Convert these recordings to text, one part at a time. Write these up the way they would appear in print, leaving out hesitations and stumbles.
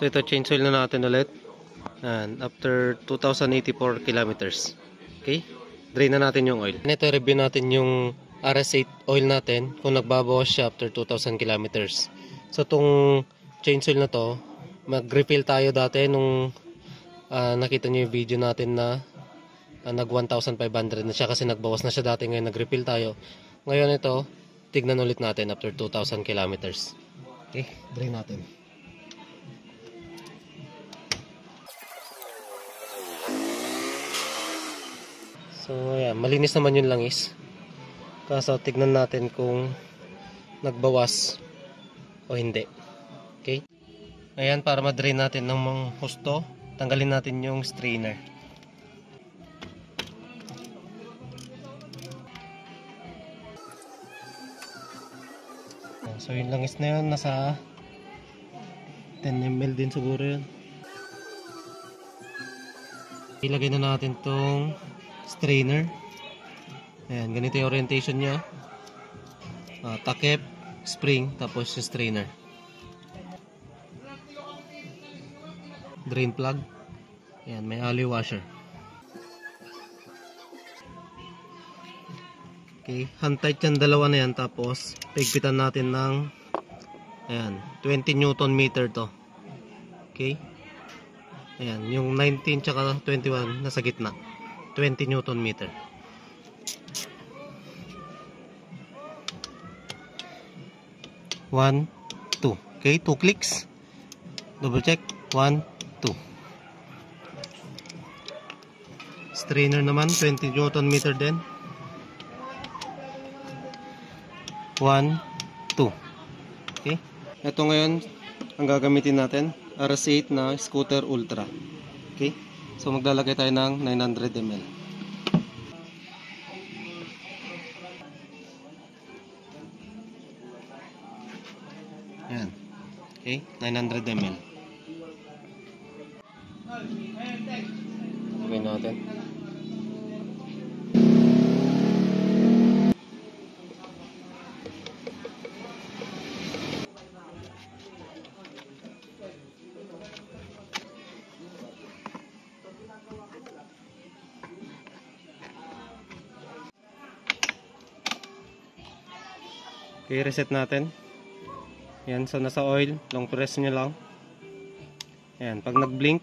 So ito, change oil na natin ulit. And after 2084 kilometers. Okay? Drain na natin yung oil. Ito, review natin yung RS8 oil natin kung nagbabawas siya after 2000 kilometers. So itong change oil na to, mag-refill tayo dati nung nakita nyo yung video natin na nag 1,500 na siya kasi nagbawas na siya dati. Ngayon nag-refill tayo. Ngayon ito, tignan ulit natin after 2,000 kilometers. Okay, drain natin. So ayan, malinis naman yung langis. Kaso tignan natin kung nagbawas o hindi. Okay. Ayan, para ma-drain natin ng mga husto, tanggalin natin yung strainer. So yung langis na yun, nasa 10 ml din siguro yun. Ilagay na natin tong strainer. Ayan, ganito yung orientation nya. Takip, spring, tapos yung strainer. Drain plug. Ayan, may alley washer. Okay, hand tight yan, dalawa na yan. Tapos pigpitan natin ng ayan, 20 Newton meter to. Okay. Ayan, yung 19 tsaka 21 nasa gitna. 20 Newton meter. One, two. Okay, 2 clicks. Double check. 1, 2. Strainer naman, 20 Newton meter din. 1, 2. Okay. Ito ngayon, ang gagamitin natin, RS8 na Scooter Ultra. Okay. So maglalagay tayo ng 900 ml. Ayan. Okay, 900 ml. Lagay natin. Okay, reset natin. Ayan, so nasa oil, long press nyo lang. Ayan, pag nag-blink,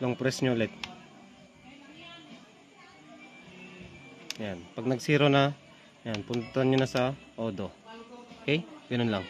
long press nyo ulit. Ayan, pag nag-zero na, ayan, puntan nyo na sa odo. Okay, ganun lang.